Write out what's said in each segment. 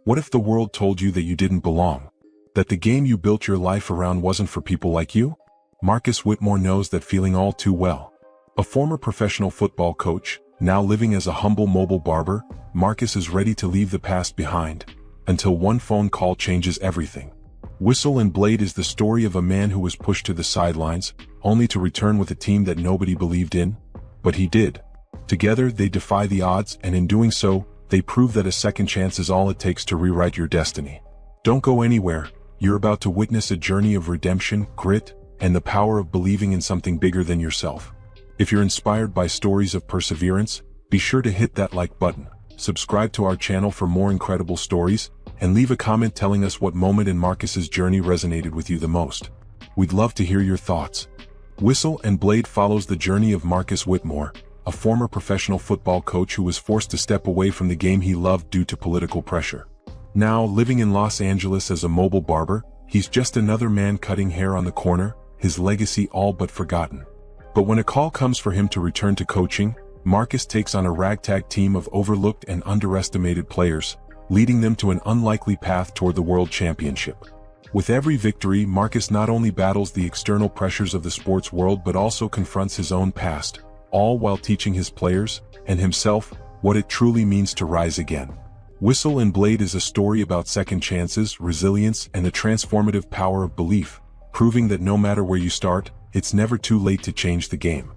What if the world told you that you didn't belong? That the game you built your life around wasn't for people like you? Marcus Whitmore knows that feeling all too well. A former professional football coach, now living as a humble mobile barber, Marcus is ready to leave the past behind, until one phone call changes everything. Whistle and Blade is the story of a man who was pushed to the sidelines, only to return with a team that nobody believed in. But he did. Together they defy the odds, and in doing so, they prove that a second chance is all it takes to rewrite your destiny. Don't go anywhere. You're about to witness a journey of redemption, grit, and the power of believing in something bigger than yourself. If you're inspired by stories of perseverance, be sure to hit that like button, subscribe to our channel for more incredible stories, and leave a comment telling us what moment in Marcus's journey resonated with you the most. We'd love to hear your thoughts. Whistle and Blade follows the journey of Marcus Whitmore, a former professional football coach who was forced to step away from the game he loved due to political pressure. Now, living in Los Angeles as a mobile barber, he's just another man cutting hair on the corner, his legacy all but forgotten. But when a call comes for him to return to coaching, Marcus takes on a ragtag team of overlooked and underestimated players, leading them to an unlikely path toward the world championship. With every victory, Marcus not only battles the external pressures of the sports world but also confronts his own past, all while teaching his players, and himself, what it truly means to rise again. Whistle and Blade is a story about second chances, resilience, and the transformative power of belief, proving that no matter where you start, it's never too late to change the game.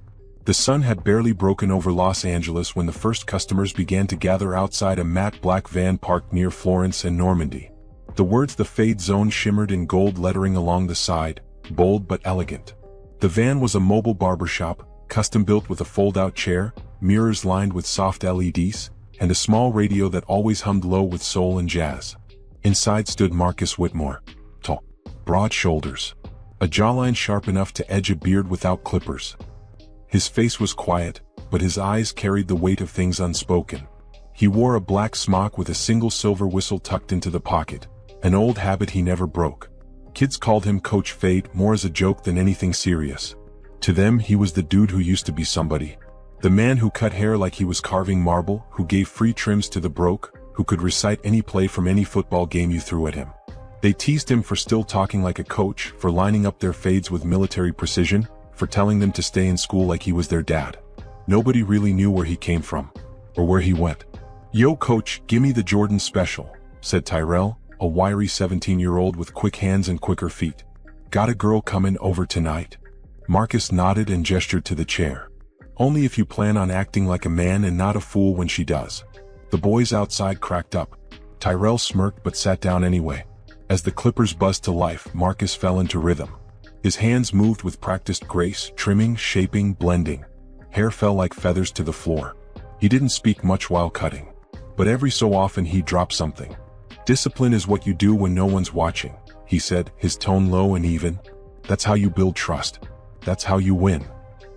The sun had barely broken over Los Angeles when the first customers began to gather outside a matte black van parked near Florence and Normandy. The words "The Fade Zone" shimmered in gold lettering along the side, bold but elegant. The van was a mobile barbershop, custom-built with a fold-out chair, mirrors lined with soft LEDs, and a small radio that always hummed low with soul and jazz. Inside stood Marcus Whitmore, tall, broad shoulders, a jawline sharp enough to edge a beard without clippers. His face was quiet, but his eyes carried the weight of things unspoken. He wore a black smock with a single silver whistle tucked into the pocket, an old habit he never broke. Kids called him Coach Fade more as a joke than anything serious. To them, he was the dude who used to be somebody. The man who cut hair like he was carving marble, who gave free trims to the broke, who could recite any play from any football game you threw at him. They teased him for still talking like a coach, for lining up their fades with military precision, for telling them to stay in school like he was their dad. Nobody really knew where he came from, or where he went. "Yo coach, gimme the Jordan special," said Tyrell, a wiry 17-year-old with quick hands and quicker feet. "Got a girl coming over tonight?" Marcus nodded and gestured to the chair. "Only if you plan on acting like a man and not a fool when she does." The boys outside cracked up. Tyrell smirked but sat down anyway. As the clippers buzzed to life, Marcus fell into rhythm. His hands moved with practiced grace, trimming, shaping, blending. Hair fell like feathers to the floor. He didn't speak much while cutting, but every so often he dropped something. "Discipline is what you do when no one's watching," he said, his tone low and even. "That's how you build trust. That's how you win."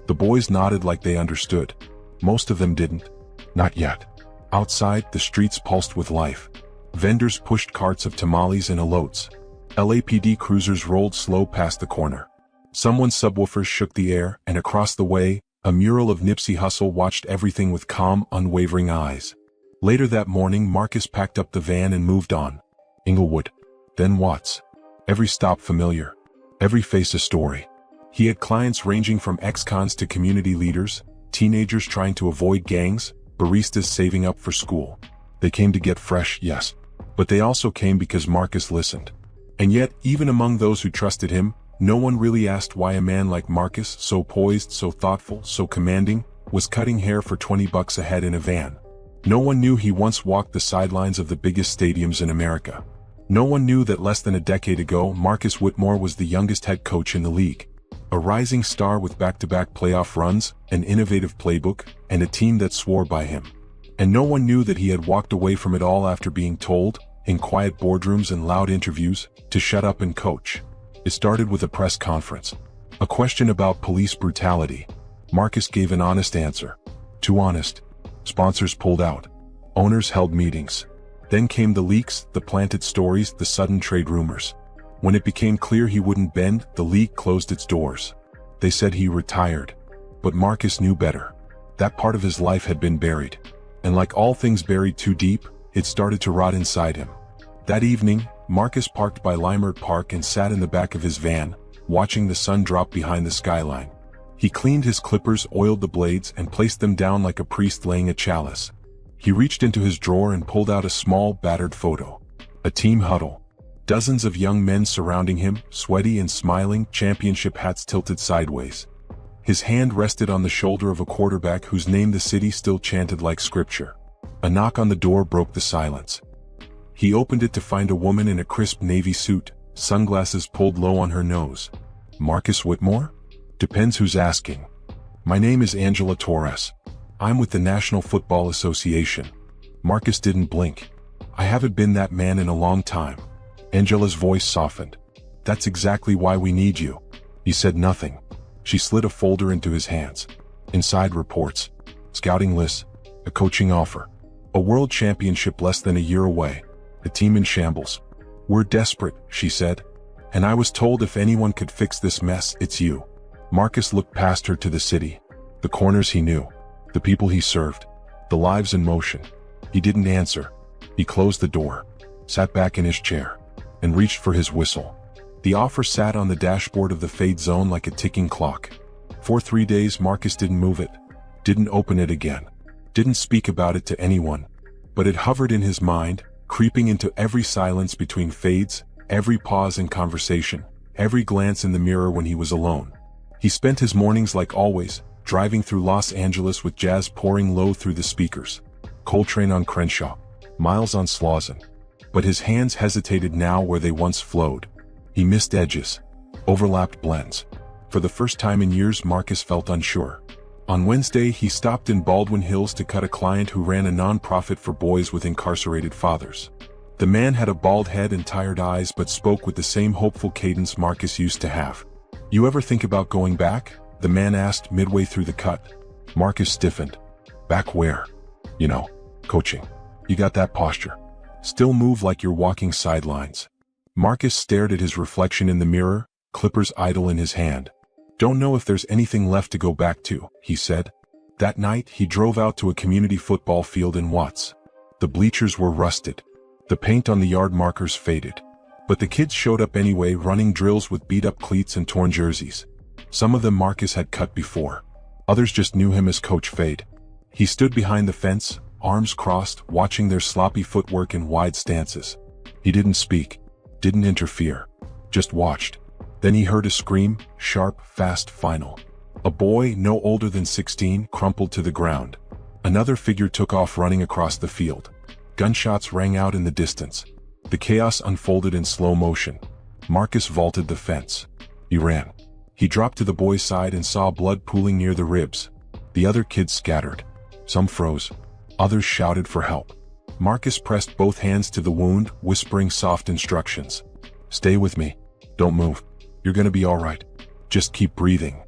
The boys nodded like they understood. Most of them didn't. Not yet. Outside, the streets pulsed with life. Vendors pushed carts of tamales and elotes. LAPD cruisers rolled slow past the corner. Someone's subwoofers shook the air, and across the way, a mural of Nipsey Hussle watched everything with calm, unwavering eyes. Later that morning, Marcus packed up the van and moved on. Inglewood. Then Watts. Every stop familiar. Every face a story. He had clients ranging from ex-cons to community leaders, teenagers trying to avoid gangs, baristas saving up for school. They came to get fresh, yes. But they also came because Marcus listened. And yet, even among those who trusted him, no one really asked why a man like Marcus, so poised, so thoughtful, so commanding, was cutting hair for $20 a head in a van. No one knew he once walked the sidelines of the biggest stadiums in America. No one knew that less than a decade ago, Marcus Whitmore was the youngest head coach in the league. A rising star with back-to-back playoff runs, an innovative playbook, and a team that swore by him. And no one knew that he had walked away from it all after being told, in quiet boardrooms and loud interviews, to shut up and coach. It started with a press conference. A question about police brutality. Marcus gave an honest answer. Too honest. Sponsors pulled out. Owners held meetings. Then came the leaks, the planted stories, the sudden trade rumors. When it became clear he wouldn't bend, the league closed its doors. They said he retired. But Marcus knew better. That part of his life had been buried. And like all things buried too deep, it started to rot inside him. That evening, Marcus parked by Limert Park and sat in the back of his van, watching the sun drop behind the skyline. He cleaned his clippers, oiled the blades, and placed them down like a priest laying a chalice. He reached into his drawer and pulled out a small, battered photo. A team huddle. Dozens of young men surrounding him, sweaty and smiling, championship hats tilted sideways. His hand rested on the shoulder of a quarterback whose name the city still chanted like scripture. A knock on the door broke the silence. He opened it to find a woman in a crisp navy suit, sunglasses pulled low on her nose. Marcus Whitmore? Depends who's asking. My name is Angela Torres. I'm with the National Football Association. Marcus didn't blink. I haven't been that man in a long time. Angela's voice softened. That's exactly why we need you. He said nothing. She slid a folder into his hands. Inside reports, scouting lists, a coaching offer, a world championship less than a year away, a team in shambles. We're desperate, she said. And I was told if anyone could fix this mess, it's you. Marcus looked past her to the city, the corners he knew, the people he served, the lives in motion. He didn't answer. He closed the door, sat back in his chair, and reached for his whistle. The offer sat on the dashboard of the fade zone like a ticking clock. For 3 days Marcus didn't move it, didn't open it again, didn't speak about it to anyone. But it hovered in his mind, creeping into every silence between fades, every pause in conversation, every glance in the mirror when he was alone. He spent his mornings like always, driving through Los Angeles with jazz pouring low through the speakers. Coltrane on Crenshaw, Miles on Slauson. But his hands hesitated now where they once flowed. He missed edges, overlapped blends. For the first time in years Marcus felt unsure. On Wednesday he stopped in Baldwin Hills to cut a client who ran a non-profit for boys with incarcerated fathers. The man had a bald head and tired eyes but spoke with the same hopeful cadence Marcus used to have. You ever think about going back? The man asked midway through the cut. Marcus stiffened. Back where? You know, coaching. You got that posture. Still move like you're walking sidelines. Marcus stared at his reflection in the mirror, clippers idle in his hand. Don't know if there's anything left to go back to, he said. That night he drove out to a community football field in Watts. The bleachers were rusted. The paint on the yard markers faded. But the kids showed up anyway, running drills with beat-up cleats and torn jerseys. Some of them Marcus had cut before. Others just knew him as Coach Fade. He stood behind the fence, arms crossed, watching their sloppy footwork in wide stances. He didn't speak, didn't interfere, just watched. Then he heard a scream, sharp, fast, final. A boy, no older than 16, crumpled to the ground. Another figure took off running across the field. Gunshots rang out in the distance. The chaos unfolded in slow motion. Marcus vaulted the fence. He ran. He dropped to the boy's side and saw blood pooling near the ribs. The other kids scattered. Some froze. Others shouted for help. Marcus pressed both hands to the wound, whispering soft instructions. Stay with me. Don't move. You're gonna be all right. Just keep breathing.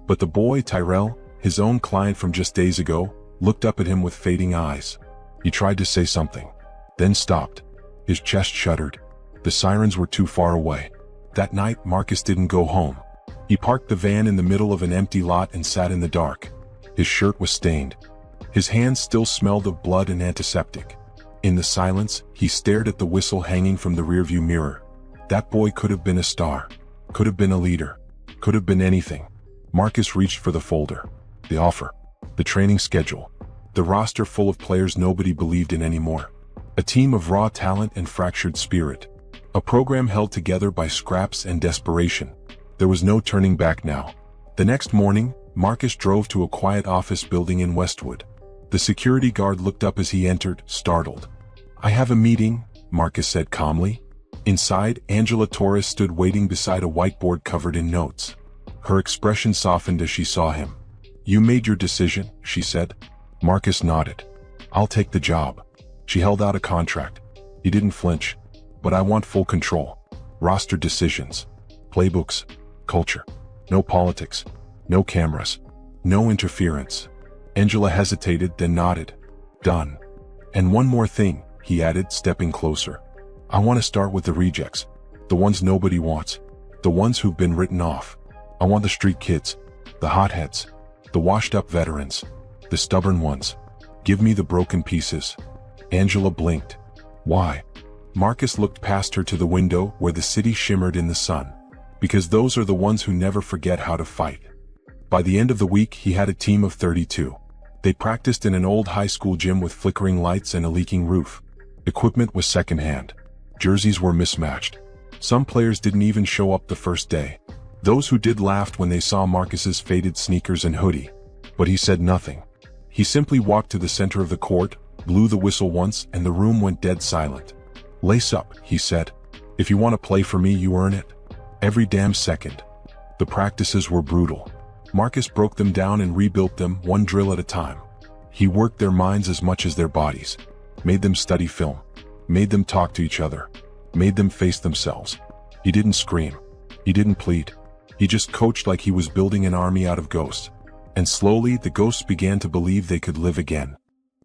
But the boy, Tyrell, his own client from just days ago, looked up at him with fading eyes. He tried to say something, then stopped. His chest shuddered. The sirens were too far away. That night, Marcus didn't go home. He parked the van in the middle of an empty lot and sat in the dark. His shirt was stained. His hands still smelled of blood and antiseptic. In the silence, he stared at the whistle hanging from the rearview mirror. That boy could have been a star. Could have been a leader. Could have been anything. Marcus reached for the folder. The offer. The training schedule. The roster full of players nobody believed in anymore. A team of raw talent and fractured spirit. A program held together by scraps and desperation. There was no turning back now. The next morning, Marcus drove to a quiet office building in Westwood. The security guard looked up as he entered, startled. I have a meeting, Marcus said calmly. Inside, Angela Torres stood waiting beside a whiteboard covered in notes. Her expression softened as she saw him. You made your decision, she said. Marcus nodded. I'll take the job. She held out a contract. He didn't flinch. But I want full control. Roster decisions. Playbooks. Culture. No politics. No cameras. No interference. Angela hesitated, then nodded. Done. And one more thing, he added, stepping closer. I want to start with the rejects. The ones nobody wants. The ones who've been written off. I want the street kids. The hotheads. The washed-up veterans. The stubborn ones. Give me the broken pieces. Angela blinked. Why? Marcus looked past her to the window where the city shimmered in the sun. Because those are the ones who never forget how to fight. By the end of the week, he had a team of 32. They practiced in an old high school gym with flickering lights and a leaking roof. Equipment was secondhand. Jerseys were mismatched. Some players didn't even show up the first day. Those who did laughed when they saw Marcus's faded sneakers and hoodie. But he said nothing. He simply walked to the center of the court, blew the whistle once, and the room went dead silent. "Lace up," he said. "If you want to play for me, you earn it. Every damn second." The practices were brutal. Marcus broke them down and rebuilt them one drill at a time. He worked their minds as much as their bodies. Made them study film. Made them talk to each other. Made them face themselves. He didn't scream. He didn't plead. He just coached like he was building an army out of ghosts. And slowly, the ghosts began to believe they could live again.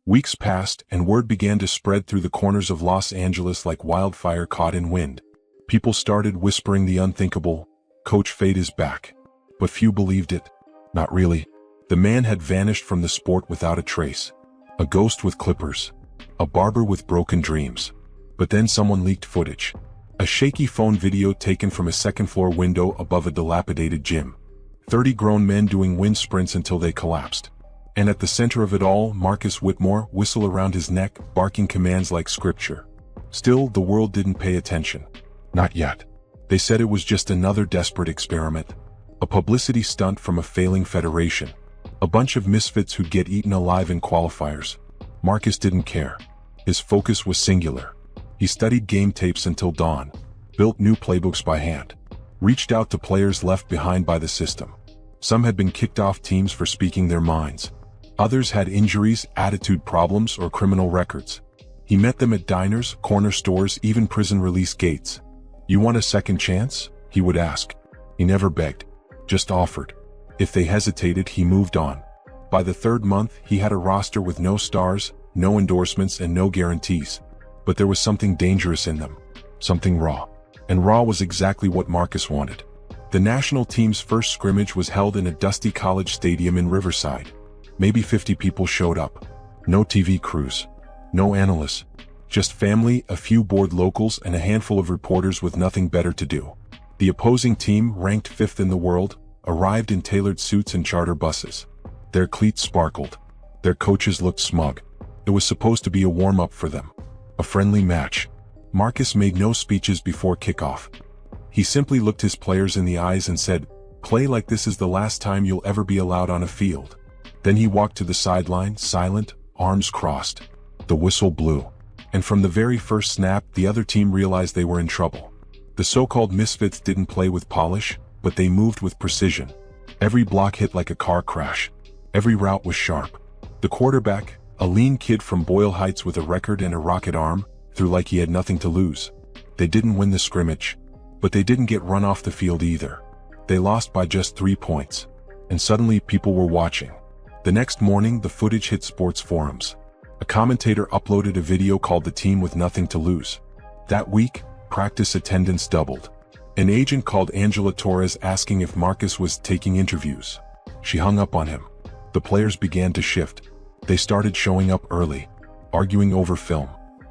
Weeks passed, and word began to spread through the corners of Los Angeles like wildfire caught in wind. People started whispering the unthinkable, "Coach Fade is back." But few believed it. Not really. The man had vanished from the sport without a trace. A ghost with clippers. A barber with broken dreams. But then someone leaked footage. A shaky phone video taken from a second-floor window above a dilapidated gym. 30 grown men doing wind sprints until they collapsed. And at the center of it all, Marcus Whitmore, whistle around his neck, barking commands like scripture. Still, the world didn't pay attention. Not yet. They said it was just another desperate experiment. A publicity stunt from a failing federation. A bunch of misfits who'd get eaten alive in qualifiers. Marcus didn't care. His focus was singular. He studied game tapes until dawn. Built new playbooks by hand. Reached out to players left behind by the system. Some had been kicked off teams for speaking their minds. Others had injuries, attitude problems, or criminal records. He met them at diners, corner stores, even prison release gates. "You want a second chance?" he would ask. He never begged. Just offered. If they hesitated, he moved on. By the third month, he had a roster with no stars, no endorsements, and no guarantees. But there was something dangerous in them. Something raw. And raw was exactly what Marcus wanted. The national team's first scrimmage was held in a dusty college stadium in Riverside. Maybe 50 people showed up. No TV crews. No analysts. Just family, a few bored locals, and a handful of reporters with nothing better to do. The opposing team, ranked 5th in the world, arrived in tailored suits and charter buses. Their cleats sparkled. Their coaches looked smug. It was supposed to be a warm-up for them. A friendly match. Marcus made no speeches before kickoff. He simply looked his players in the eyes and said, "Play like this is the last time you'll ever be allowed on a field." Then he walked to the sideline, silent, arms crossed. The whistle blew. And from the very first snap, the other team realized they were in trouble. The so-called misfits didn't play with polish, but they moved with precision. Every block hit like a car crash. Every route was sharp. The quarterback, a lean kid from Boyle Heights with a record and a rocket arm, threw like he had nothing to lose. They didn't win the scrimmage, but they didn't get run off the field either. They lost by just 3 points. And suddenly people were watching. The next morning, the footage hit sports forums. A commentator uploaded a video called "The Team with Nothing to Lose." That week, practice attendance doubled. An agent called Angela Torres asking if Marcus was taking interviews. She hung up on him. The players began to shift. They started showing up early, arguing over film,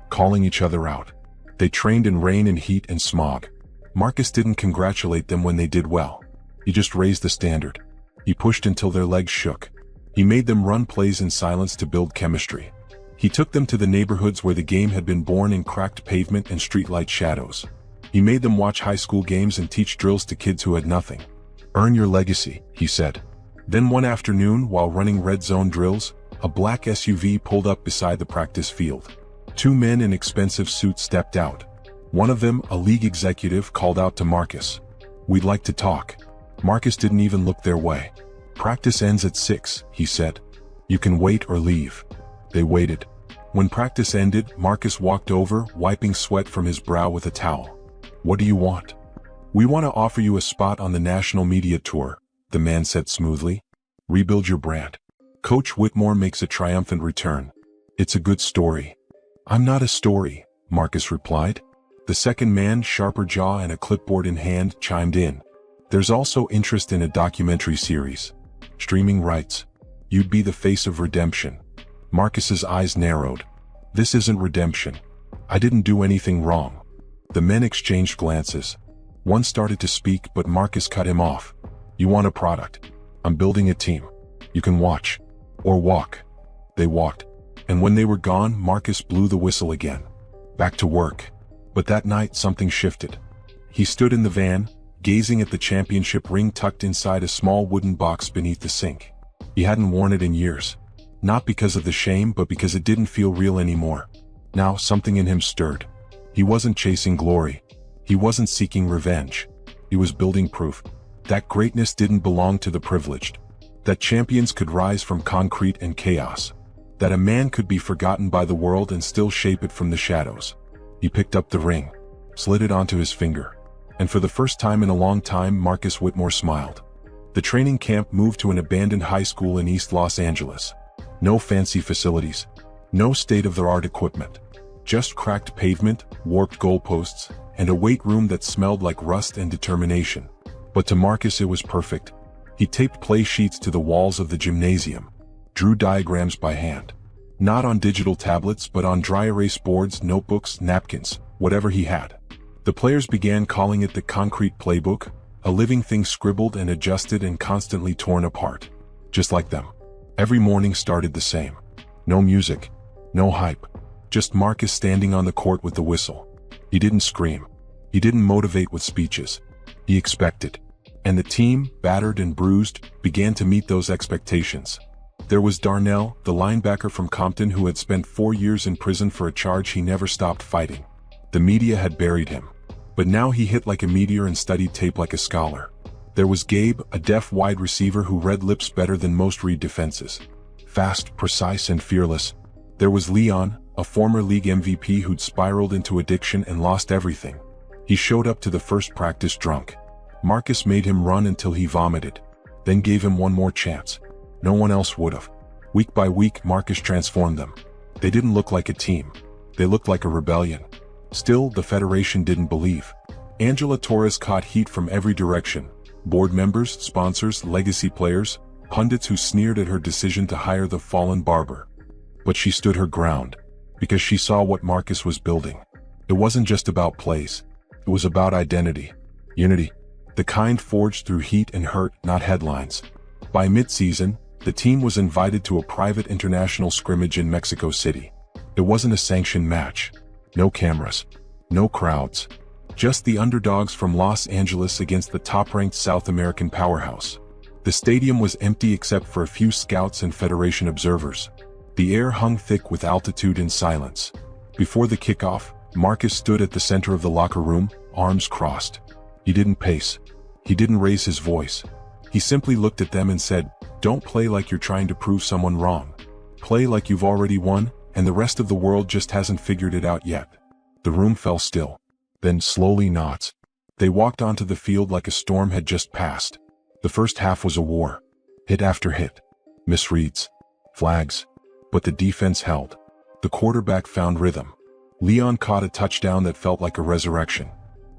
calling each other out. They trained in rain and heat and smog. Marcus didn't congratulate them when they did well. He just raised the standard. He pushed until their legs shook. He made them run plays in silence to build chemistry. He took them to the neighborhoods where the game had been born in cracked pavement and streetlight shadows. He made them watch high school games and teach drills to kids who had nothing. "Earn your legacy," he said. Then one afternoon, while running red zone drills, a black SUV pulled up beside the practice field. 2 men in expensive suits stepped out. One of them, a league executive, called out to Marcus, "We'd like to talk." Marcus didn't even look their way. "Practice ends at 6, he said. "You can wait or leave." They waited. When practice ended, Marcus walked over, wiping sweat from his brow with a towel. "What do you want?" "We want to offer you a spot on the national media tour," the man said smoothly. "Rebuild your brand." Coach Whitmore makes a triumphant return. "It's a good story." "I'm not a story," Marcus replied. The second man, sharper jaw and a clipboard in hand, chimed in. "There's also interest in a documentary series. Streaming rights. You'd be the face of redemption." Marcus's eyes narrowed. "This isn't redemption. I didn't do anything wrong. The men exchanged glances. One started to speak, but Marcus cut him off. You want a product? I'm building a team. You can watch. Or walk. They walked. And when they were gone, Marcus blew the whistle again. Back to work. But that night something shifted. He stood in the van, gazing at the championship ring tucked inside a small wooden box beneath the sink. He hadn't worn it in years. Not because of the shame, but because it didn't feel real anymore. Now something in him stirred. He wasn't chasing glory. He wasn't seeking revenge. He was building proof that greatness didn't belong to the privileged. That champions could rise from concrete and chaos. That a man could be forgotten by the world and still shape it from the shadows. He picked up the ring, slid it onto his finger. And for the first time in a long time, Marcus Whitmore smiled. The training camp moved to an abandoned high school in East Los Angeles. No fancy facilities. No state-of-the-art equipment. Just cracked pavement, warped goalposts, and a weight room that smelled like rust and determination. But to Marcus it was perfect. He taped play sheets to the walls of the gymnasium. Drew diagrams by hand. Not on digital tablets, but on dry erase boards, notebooks, napkins, whatever he had. The players began calling it the concrete playbook, a living thing scribbled and adjusted and constantly torn apart. Just like them. Every morning started the same. No music. No hype. Just Marcus standing on the court with the whistle. He didn't scream. He didn't motivate with speeches. He expected. And the team, battered and bruised, began to meet those expectations. There was Darnell, the linebacker from Compton who had spent 4 years in prison for a charge he never stopped fighting. The media had buried him. But now he hit like a meteor and studied tape like a scholar. There was Gabe, a deaf wide receiver who read lips better than most read defenses. Fast, precise, and fearless. There was Leon, a former league MVP who'd spiraled into addiction and lost everything. He showed up to the first practice drunk. Marcus made him run until he vomited, then gave him one more chance. No one else would've. Week by week, Marcus transformed them. They didn't look like a team. They looked like a rebellion. Still, the Federation didn't believe. Angela Torres caught heat from every direction. Board members, sponsors, legacy players, pundits who sneered at her decision to hire the fallen Barber. But she stood her ground, because she saw what Marcus was building. It wasn't just about plays. It was about identity. Unity. The kind forged through heat and hurt, not headlines. By mid-season, the team was invited to a private international scrimmage in Mexico City. It wasn't a sanctioned match. No cameras. No crowds. Just the underdogs from Los Angeles against the top-ranked South American powerhouse. The stadium was empty except for a few scouts and Federation observers. The air hung thick with altitude and silence. Before the kickoff, Marcus stood at the center of the locker room, arms crossed. He didn't pace. He didn't raise his voice. He simply looked at them and said, "Don't play like you're trying to prove someone wrong. Play like you've already won, and the rest of the world just hasn't figured it out yet." The room fell still. Then slowly knots. They walked onto the field like a storm had just passed. The first half was a war. Hit after hit. Misreads. Flags. But the defense held. The quarterback found rhythm. Leon caught a touchdown that felt like a resurrection.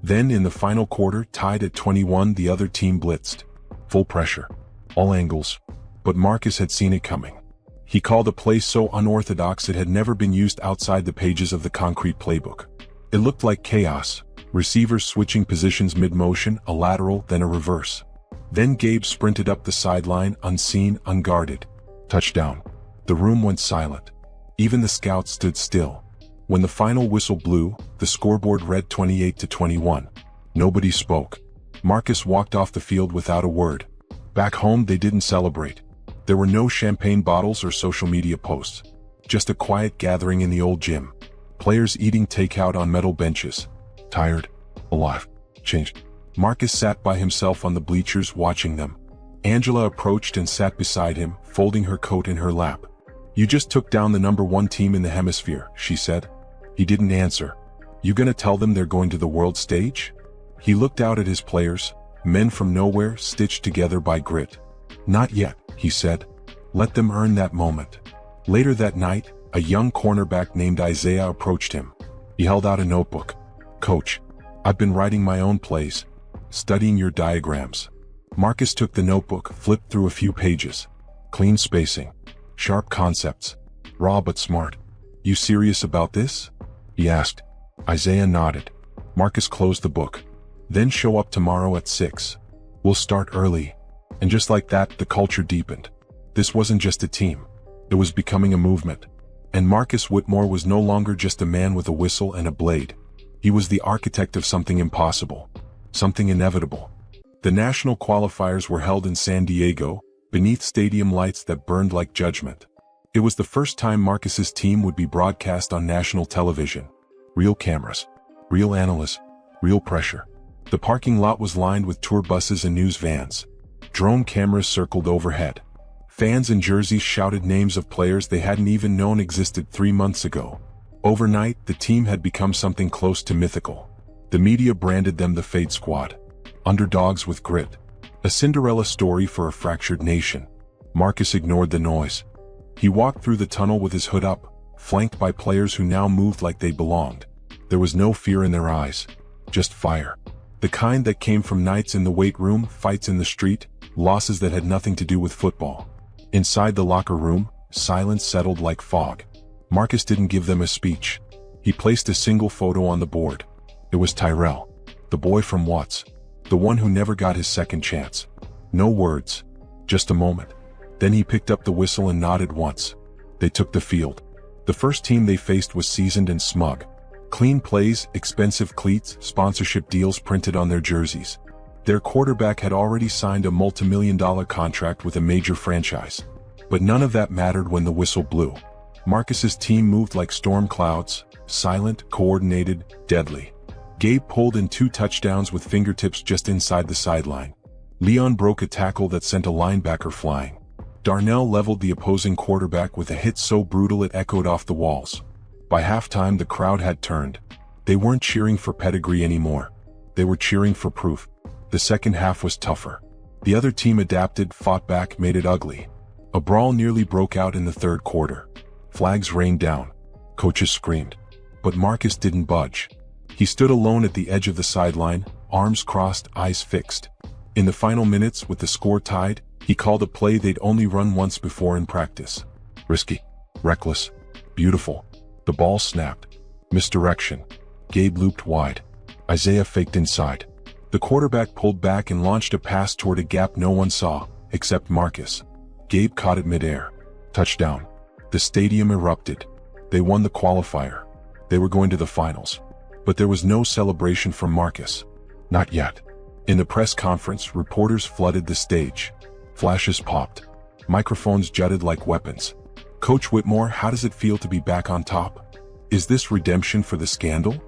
Then in the final quarter, tied at 21, the other team blitzed. Full pressure. All angles. But Marcus had seen it coming. He called a play so unorthodox it had never been used outside the pages of the concrete playbook. It looked like chaos. Receivers switching positions mid-motion, a lateral, then a reverse. Then Gabe sprinted up the sideline, unseen, unguarded. Touchdown. The room went silent. Even the scouts stood still. When the final whistle blew, the scoreboard read 28-21. Nobody spoke. Marcus walked off the field without a word. Back home they didn't celebrate. There were no champagne bottles or social media posts. Just a quiet gathering in the old gym. Players eating takeout on metal benches. Tired. Alive. Changed. Marcus sat by himself on the bleachers watching them. Angela approached and sat beside him, folding her coat in her lap. "You just took down the #1 team in the hemisphere," she said. He didn't answer. "You gonna tell them they're going to the world stage?" He looked out at his players, men from nowhere stitched together by grit. "Not yet," he said. "Let them earn that moment." Later that night, a young cornerback named Isaiah approached him. He held out a notebook. "Coach, I've been writing my own plays, studying your diagrams." Marcus took the notebook, flipped through a few pages. Clean spacing. Sharp concepts. Raw but smart. "You serious about this?" he asked. Isaiah nodded. Marcus closed the book. Then show up tomorrow at 6. We'll start early. And just like that, the culture deepened. This wasn't just a team. It was becoming a movement. And Marcus Whitmore was no longer just a man with a whistle and a blade. He was the architect of something impossible. Something inevitable. The national qualifiers were held in San Diego, beneath stadium lights that burned like judgment. It was the first time Marcus's team would be broadcast on national television. Real cameras. Real analysts. Real pressure. The parking lot was lined with tour buses and news vans. Drone cameras circled overhead. Fans in jerseys shouted names of players they hadn't even known existed 3 months ago. Overnight, the team had become something close to mythical. The media branded them the Fade Squad. Underdogs with grit. A Cinderella story for a fractured nation. Marcus ignored the noise. He walked through the tunnel with his hood up, flanked by players who now moved like they belonged. There was no fear in their eyes. Just fire. The kind that came from nights in the weight room, fights in the street, losses that had nothing to do with football. Inside the locker room, silence settled like fog. Marcus didn't give them a speech. He placed a single photo on the board. It was Tyrell, the boy from Watts, the one who never got his second chance. No words, just a moment. Then he picked up the whistle and nodded once. They took the field. The first team they faced was seasoned and smug. Clean plays, expensive cleats, sponsorship deals printed on their jerseys. Their quarterback had already signed a multi-million-dollar contract with a major franchise. But none of that mattered when the whistle blew. Marcus's team moved like storm clouds, silent, coordinated, deadly. Gabe pulled in 2 touchdowns with fingertips just inside the sideline. Leon broke a tackle that sent a linebacker flying. Darnell leveled the opposing quarterback with a hit so brutal it echoed off the walls. By halftime, the crowd had turned. They weren't cheering for pedigree anymore. They were cheering for proof. The second half was tougher. The other team adapted, fought back, made it ugly. A brawl nearly broke out in the third quarter. Flags rained down. Coaches screamed. But Marcus didn't budge. He stood alone at the edge of the sideline, arms crossed, eyes fixed. In the final minutes, with the score tied, he called a play they'd only run once before in practice. Risky. Reckless. Beautiful. The ball snapped. Misdirection. Gabe looped wide. Isaiah faked inside. The quarterback pulled back and launched a pass toward a gap no one saw, except Marcus. Gabe caught it midair. Touchdown. The stadium erupted. They won the qualifier. They were going to the finals. But there was no celebration from Marcus. Not yet. In the press conference, reporters flooded the stage. Flashes popped. Microphones jutted like weapons. Coach Whitmore, how does it feel to be back on top? Is this redemption for the scandal?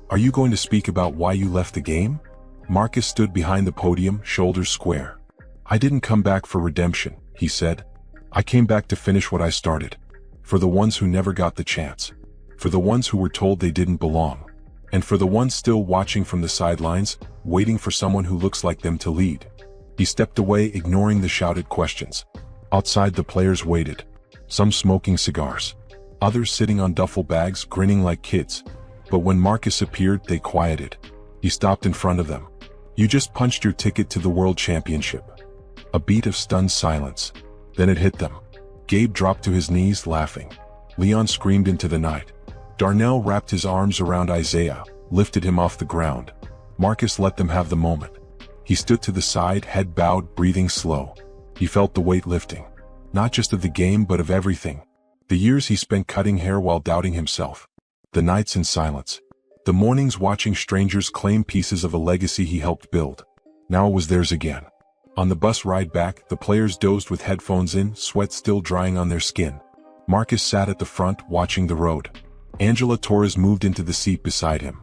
Are you going to speak about why you left the game? Marcus stood behind the podium, shoulders square. I didn't come back for redemption, he said. I came back to finish what I started. For the ones who never got the chance. For the ones who were told they didn't belong. And for the ones still watching from the sidelines, waiting for someone who looks like them to lead. He stepped away, ignoring the shouted questions. Outside, the players waited. Some smoking cigars. Others sitting on duffel bags, grinning like kids. But when Marcus appeared, they quieted. He stopped in front of them. You just punched your ticket to the World Championship. A beat of stunned silence. Then it hit them. Gabe dropped to his knees, laughing. Leon screamed into the night. Darnell wrapped his arms around Isaiah, lifted him off the ground. Marcus let them have the moment. He stood to the side, head bowed, breathing slow. He felt the weight lifting. Not just of the game, but of everything. The years he spent cutting hair while doubting himself. The nights in silence. The mornings watching strangers claim pieces of a legacy he helped build. Now it was theirs again. On the bus ride back, the players dozed with headphones in, sweat still drying on their skin. Marcus sat at the front, watching the road. Angela Torres moved into the seat beside him.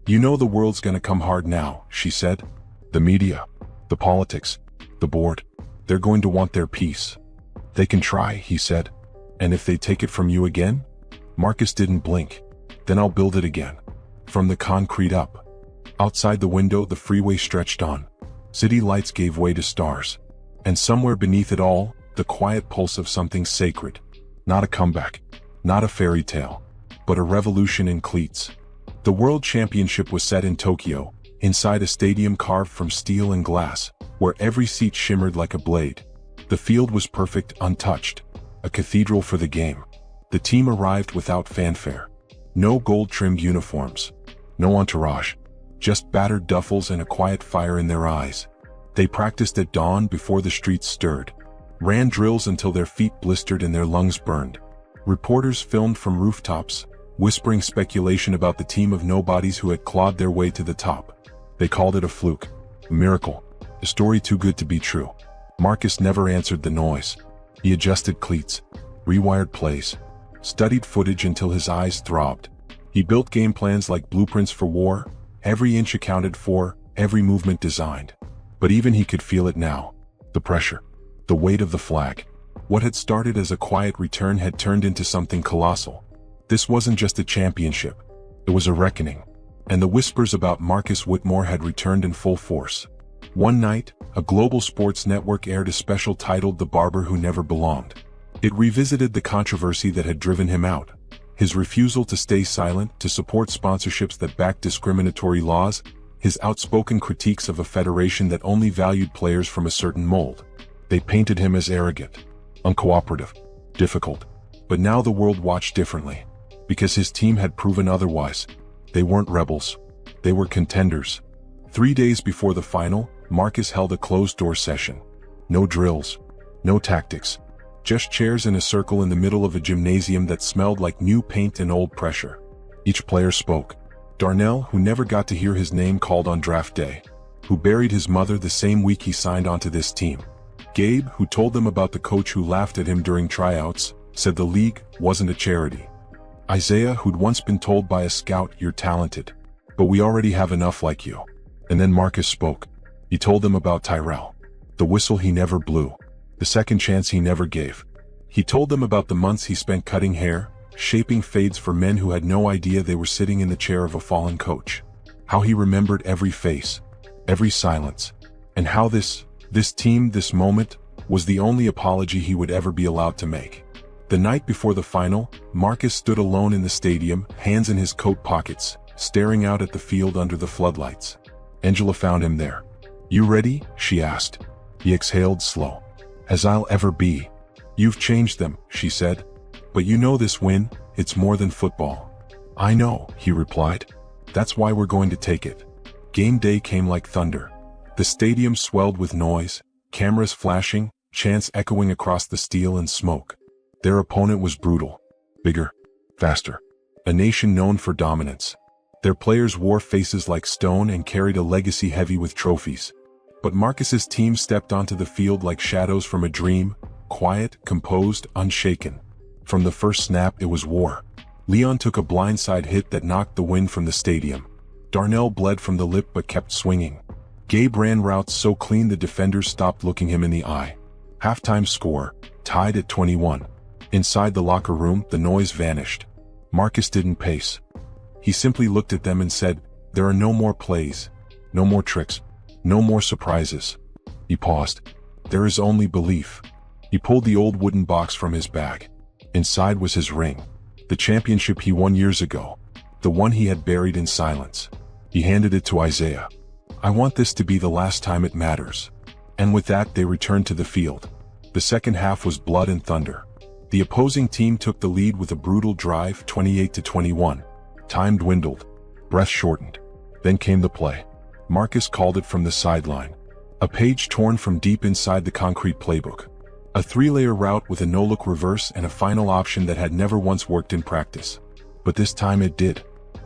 You know the world's gonna come hard now, she said. The media, the politics, the board, they're going to want their piece. They can try, he said. And if they take it from you again? Marcus didn't blink. Then I'll build it again. From the concrete up. Outside the window, the freeway stretched on. City lights gave way to stars. And somewhere beneath it all, the quiet pulse of something sacred. Not a comeback. Not a fairy tale. But a revolution in cleats. The World Championship was set in Tokyo, inside a stadium carved from steel and glass, where every seat shimmered like a blade. The field was perfect, untouched. A cathedral for the game. The team arrived without fanfare. No gold-trimmed uniforms. No entourage. Just battered duffels and a quiet fire in their eyes. They practiced at dawn before the streets stirred. Ran drills until their feet blistered and their lungs burned. Reporters filmed from rooftops, whispering speculation about the team of nobodies who had clawed their way to the top. They called it a fluke, a miracle, a story too good to be true. Marcus never answered the noise. He adjusted cleats, rewired plays, studied footage until his eyes throbbed. He built game plans like blueprints for war, every inch accounted for, every movement designed. But even he could feel it now. The pressure. The weight of the flag. What had started as a quiet return had turned into something colossal. This wasn't just a championship. It was a reckoning. And the whispers about Marcus Whitmore had returned in full force. One night, a global sports network aired a special titled The Barber Who Never Belonged. It revisited the controversy that had driven him out. His refusal to stay silent, to support sponsorships that backed discriminatory laws, his outspoken critiques of a federation that only valued players from a certain mold. They painted him as arrogant, uncooperative, difficult. But now the world watched differently. Because his team had proven otherwise. They weren't rebels. They were contenders. 3 days before the final, Marcus held a closed-door session. No drills. No tactics. Just chairs in a circle in the middle of a gymnasium that smelled like new paint and old pressure. Each player spoke. Darnell, who never got to hear his name called on draft day. Who buried his mother the same week he signed onto this team. Gabe, who told them about the coach who laughed at him during tryouts, said the league wasn't a charity. Isaiah, who'd once been told by a scout, "You're talented, but we already have enough like you." And then Marcus spoke. He told them about Tyrell. The whistle he never blew. The second chance he never gave. He told them about the months he spent cutting hair, shaping fades for men who had no idea they were sitting in the chair of a fallen coach. How he remembered every face, every silence, and how this team, this moment, was the only apology he would ever be allowed to make. The night before the final, Marcus stood alone in the stadium, hands in his coat pockets, staring out at the field under the floodlights. Angela found him there. "You ready?" she asked. He exhaled slow. "As I'll ever be." "You've changed them," she said. "But you know this win, it's more than football." "I know," he replied. "That's why we're going to take it." Game day came like thunder. The stadium swelled with noise, cameras flashing, chants echoing across the steel and smoke. Their opponent was brutal. Bigger. Faster. A nation known for dominance. Their players wore faces like stone and carried a legacy heavy with trophies. But Marcus's team stepped onto the field like shadows from a dream, quiet, composed, unshaken. From the first snap, it was war. Leon took a blindside hit that knocked the wind from the stadium. Darnell bled from the lip but kept swinging. Gabe ran routes so clean the defenders stopped looking him in the eye. Halftime score, tied at 21. Inside the locker room, the noise vanished. Marcus didn't pace. He simply looked at them and said, "There are no more plays. No more tricks. No more surprises." He paused. "There is only belief." He pulled the old wooden box from his bag. Inside was his ring. The championship he won years ago. The one he had buried in silence. He handed it to Isaiah. "I want this to be the last time it matters." And with that, they returned to the field. The second half was blood and thunder. The opposing team took the lead with a brutal drive, 28-21. Time dwindled. Breath shortened. Then came the play. Marcus called it from the sideline. A page torn from deep inside the concrete playbook. A 3-layer route with a no-look reverse and a final option that had never once worked in practice. But this time it did.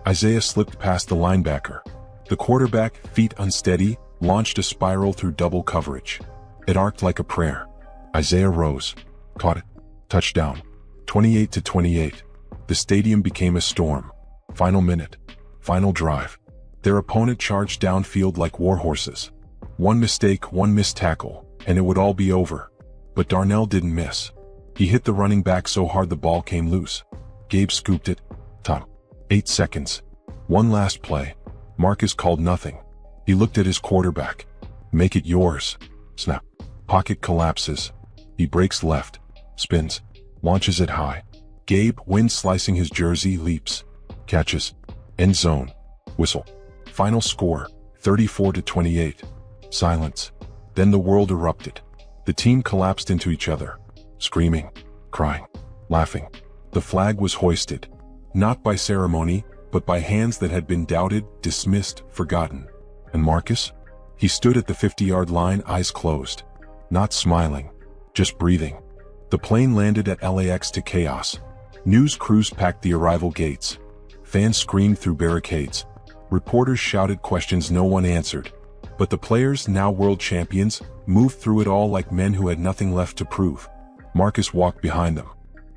Isaiah slipped past the linebacker. The quarterback, feet unsteady, launched a spiral through double coverage. It arced like a prayer. Isaiah rose. Caught it. Touchdown. 28-28. The stadium became a storm. Final minute. Final drive. Their opponent charged downfield like war horses. One mistake, one missed tackle, and it would all be over. But Darnell didn't miss. He hit the running back so hard the ball came loose. Gabe scooped it. Time. 8 seconds. One last play. Marcus called nothing. He looked at his quarterback. "Make it yours." Snap. Pocket collapses. He breaks left. Spins. Launches it high. Gabe, wind slicing his jersey, leaps. Catches. End zone. Whistle. Final score, 34-28. Silence. Then the world erupted. The team collapsed into each other. Screaming. Crying. Laughing. The flag was hoisted. not by ceremony, but by hands that had been doubted, dismissed, forgotten. And Marcus? He stood at the 50-yard line, eyes closed. Not smiling, just breathing. The plane landed at LAX to chaos. News crews packed the arrival gates. Fans screamed through barricades. Reporters shouted questions no one answered. But the players, now world champions, moved through it all like men who had nothing left to prove. Marcus walked behind them.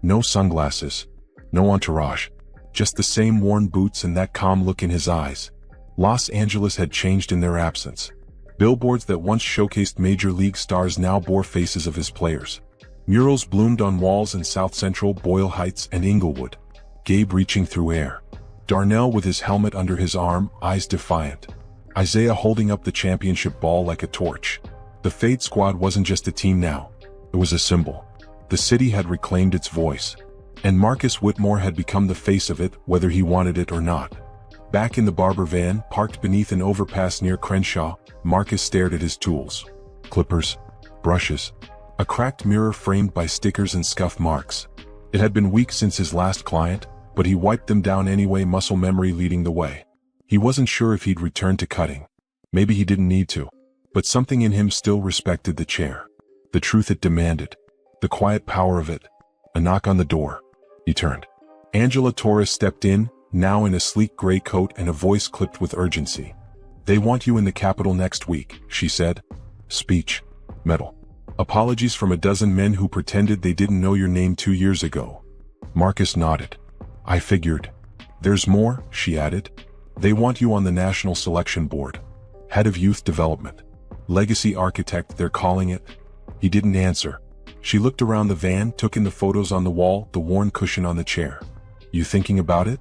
No sunglasses, no entourage, just the same worn boots and that calm look in his eyes. Los Angeles had changed in their absence. Billboards that once showcased major league stars now bore faces of his players. Murals bloomed on walls in South Central, Boyle Heights, and Inglewood. Gabe reaching through air. Darnell with his helmet under his arm, eyes defiant. Isaiah holding up the championship ball like a torch. The Fade Squad wasn't just a team now. It was a symbol. The city had reclaimed its voice. And Marcus Whitmore had become the face of it, whether he wanted it or not. Back in the Barber van, parked beneath an overpass near Crenshaw, Marcus stared at his tools. Clippers, brushes, a cracked mirror framed by stickers and scuff marks. It had been weeks since his last client, but he wiped them down anyway, muscle memory leading the way. He wasn't sure if he'd return to cutting. Maybe he didn't need to. But something in him still respected the chair. The truth it demanded. The quiet power of it. A knock on the door. He turned. Angela Torres stepped in, now in a sleek gray coat and a voice clipped with urgency. "They want you in the Capitol next week," she said. Speech. Metal. Apologies from a dozen men who pretended they didn't know your name 2 years ago. Marcus nodded. "I figured." "There's more," she added. "They want you on the National Selection Board. Head of Youth Development. Legacy Architect, they're calling it." He didn't answer. She looked around the van, took in the photos on the wall, the worn cushion on the chair. "You thinking about it?"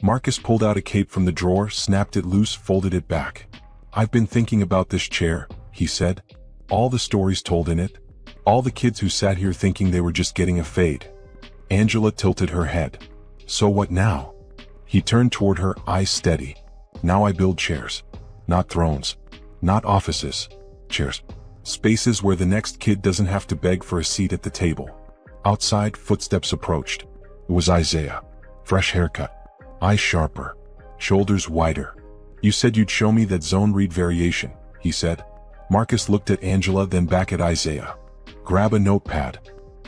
Marcus pulled out a cape from the drawer, snapped it loose, folded it back. "I've been thinking about this chair," he said. "All the stories told in it. All the kids who sat here thinking they were just getting a fade." Angela tilted her head. "So what now?" He turned toward her, eyes steady. "Now I build chairs. Not thrones. Not offices. Chairs. Spaces where the next kid doesn't have to beg for a seat at the table." Outside, footsteps approached. It was Isaiah. Fresh haircut. Eyes sharper. Shoulders wider. "You said you'd show me that zone read variation," he said. Marcus looked at Angela, then back at Isaiah. "Grab a notepad."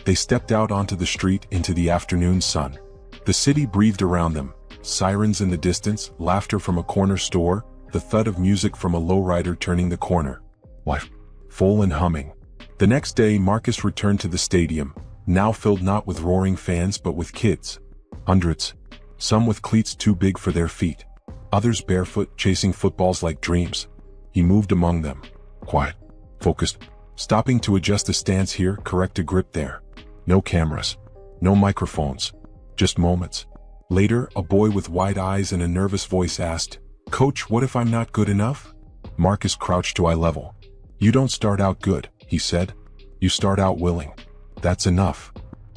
They stepped out onto the street into the afternoon sun. The city breathed around them. Sirens in the distance, laughter from a corner store, the thud of music from a lowrider turning the corner. Life. Full and humming. The next day, Marcus returned to the stadium, now filled not with roaring fans but with kids. Hundreds. Some with cleats too big for their feet. Others barefoot, chasing footballs like dreams. He moved among them. Quiet. Focused. Stopping to adjust a stance here, correct a grip there. No cameras. No microphones. Just moments. Later, a boy with wide eyes and a nervous voice asked, "Coach, what if I'm not good enough?" Marcus crouched to eye level. "You don't start out good," he said. "You start out willing. That's enough."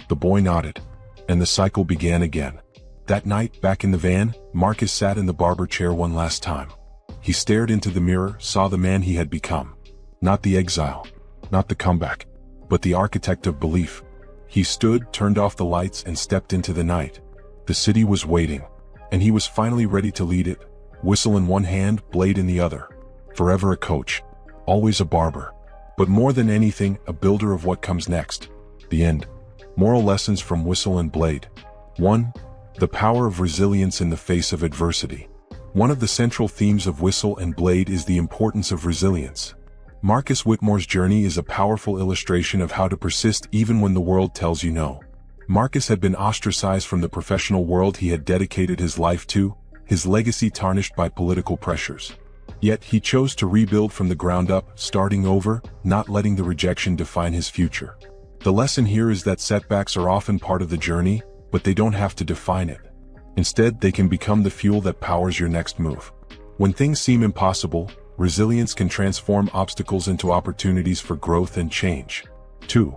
The boy nodded. And the cycle began again. That night, back in the van, Marcus sat in the barber chair one last time. He stared into the mirror, saw the man he had become. Not the exile. Not the comeback. But the architect of belief. He stood, turned off the lights, and stepped into the night. The city was waiting. And he was finally ready to lead it. Whistle in one hand, blade in the other. Forever a coach. Always a barber. But more than anything, a builder of what comes next. The end. Moral lessons from Whistle and Blade. 1. The power of resilience in the face of adversity. One of the central themes of Whistle and Blade is the importance of resilience. Marcus Whitmore's journey is a powerful illustration of how to persist even when the world tells you no. Marcus had been ostracized from the professional world he had dedicated his life to, his legacy tarnished by political pressures. Yet he chose to rebuild from the ground up, starting over, not letting the rejection define his future. The lesson here is that setbacks are often part of the journey, but they don't have to define it. Instead, they can become the fuel that powers your next move. When things seem impossible, resilience can transform obstacles into opportunities for growth and change. 2.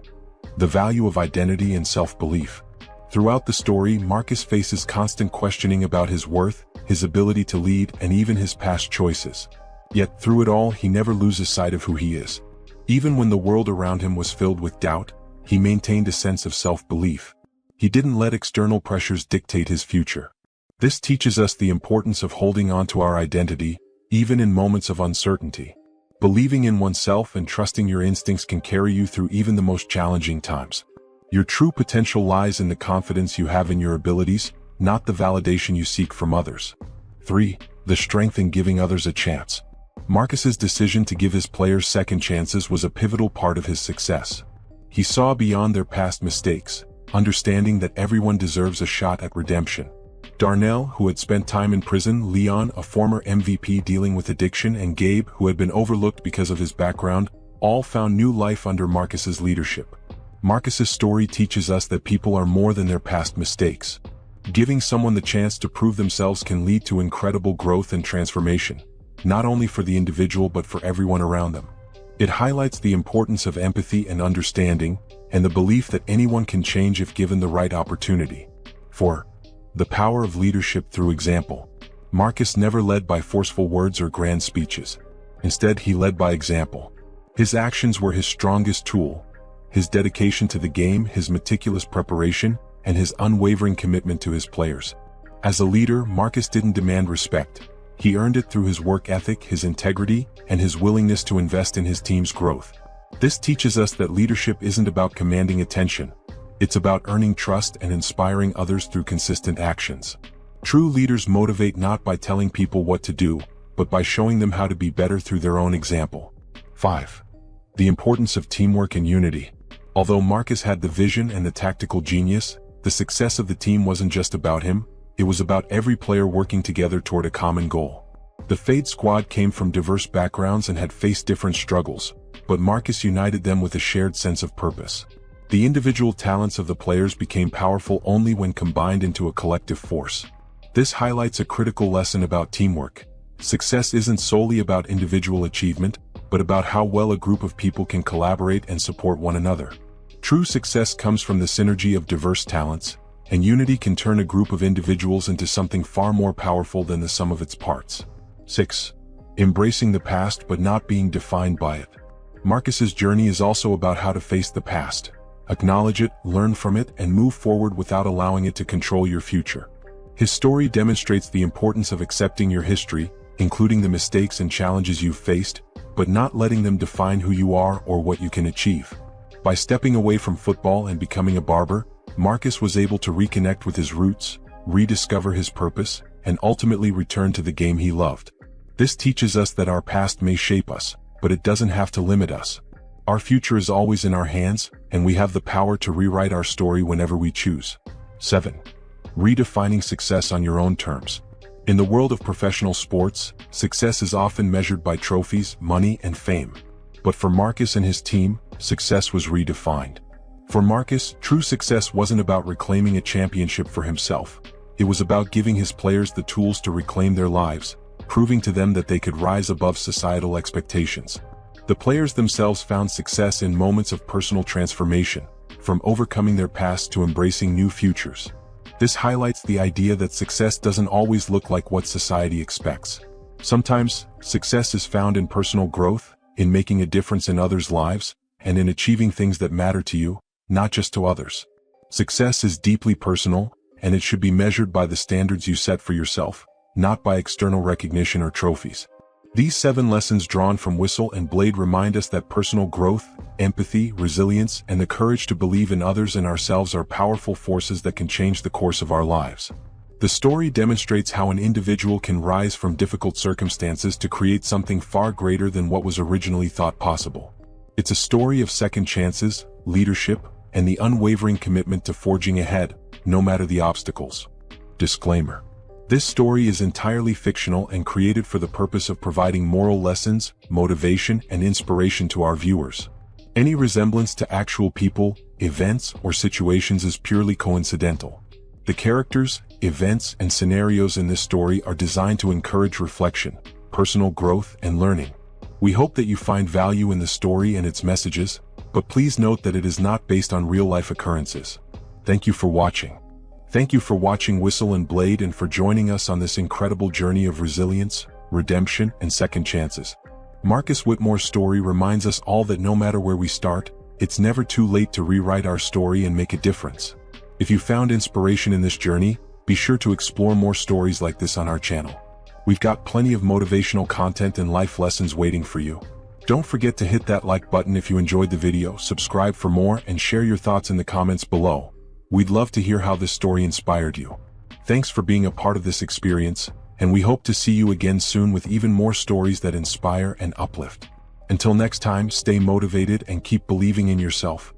The value of identity and self-belief. Throughout the story, Marcus faces constant questioning about his worth, his ability to lead, and even his past choices. Yet through it all, he never loses sight of who he is. Even when the world around him was filled with doubt, he maintained a sense of self-belief. He didn't let external pressures dictate his future. This teaches us the importance of holding on to our identity, even in moments of uncertainty. Believing in oneself and trusting your instincts can carry you through even the most challenging times. Your true potential lies in the confidence you have in your abilities, not the validation you seek from others. 3. The strength in giving others a chance. Marcus's decision to give his players second chances was a pivotal part of his success. He saw beyond their past mistakes, understanding that everyone deserves a shot at redemption. Darnell, who had spent time in prison, Leon, a former MVP dealing with addiction, and Gabe, who had been overlooked because of his background, all found new life under Marcus's leadership. Marcus's story teaches us that people are more than their past mistakes. Giving someone the chance to prove themselves can lead to incredible growth and transformation, not only for the individual but for everyone around them. It highlights the importance of empathy and understanding, and the belief that anyone can change if given the right opportunity. 4. The power of leadership through example. Marcus never led by forceful words or grand speeches. Instead, he led by example. His actions were his strongest tool. His dedication to the game, his meticulous preparation, and his unwavering commitment to his players. As a leader, Marcus didn't demand respect. He earned it through his work ethic, his integrity, and his willingness to invest in his team's growth. This teaches us that leadership isn't about commanding attention. It's about earning trust and inspiring others through consistent actions. True leaders motivate not by telling people what to do, but by showing them how to be better through their own example. 5. The importance of teamwork and unity. Although Marcus had the vision and the tactical genius, the success of the team wasn't just about him, it was about every player working together toward a common goal. The Fade squad came from diverse backgrounds and had faced different struggles, but Marcus united them with a shared sense of purpose. The individual talents of the players became powerful only when combined into a collective force. This highlights a critical lesson about teamwork. Success isn't solely about individual achievement, but about how well a group of people can collaborate and support one another. True success comes from the synergy of diverse talents, and unity can turn a group of individuals into something far more powerful than the sum of its parts. 6. Embracing the past but not being defined by it. Marcus's journey is also about how to face the past. Acknowledge it, learn from it, and move forward without allowing it to control your future. His story demonstrates the importance of accepting your history, including the mistakes and challenges you've faced, but not letting them define who you are or what you can achieve. By stepping away from football and becoming a barber, Marcus was able to reconnect with his roots, rediscover his purpose, and ultimately return to the game he loved. This teaches us that our past may shape us, but it doesn't have to limit us. Our future is always in our hands, and we have the power to rewrite our story whenever we choose. 7. Redefining success on your own terms. In the world of professional sports, success is often measured by trophies, money, and fame. But for Marcus and his team, success was redefined. For Marcus, true success wasn't about reclaiming a championship for himself. It was about giving his players the tools to reclaim their lives, proving to them that they could rise above societal expectations. The players themselves found success in moments of personal transformation, from overcoming their past to embracing new futures. This highlights the idea that success doesn't always look like what society expects. Sometimes, success is found in personal growth, in making a difference in others' lives, and in achieving things that matter to you, not just to others. Success is deeply personal, and it should be measured by the standards you set for yourself, not by external recognition or trophies. These 7 lessons drawn from Whistle and Blade remind us that personal growth, empathy, resilience, and the courage to believe in others and ourselves are powerful forces that can change the course of our lives. The story demonstrates how an individual can rise from difficult circumstances to create something far greater than what was originally thought possible. It's a story of second chances, leadership, and the unwavering commitment to forging ahead, no matter the obstacles. Disclaimer. This story is entirely fictional and created for the purpose of providing moral lessons, motivation, and inspiration to our viewers. Any resemblance to actual people, events, or situations is purely coincidental. The characters, events, and scenarios in this story are designed to encourage reflection, personal growth, and learning. We hope that you find value in the story and its messages, but please note that it is not based on real-life occurrences. Thank you for watching. Thank you for watching Whistle and Blade and for joining us on this incredible journey of resilience, redemption, and second chances. Marcus Whitmore's story reminds us all that no matter where we start, it's never too late to rewrite our story and make a difference. If you found inspiration in this journey, Be sure to explore more stories like this on our channel. We've got plenty of motivational content and life lessons waiting for you. Don't forget to hit that like button if you enjoyed the video, subscribe for more, and share your thoughts in the comments below. We'd love to hear how this story inspired you. Thanks for being a part of this experience, and we hope to see you again soon with even more stories that inspire and uplift. Until next time, stay motivated and keep believing in yourself.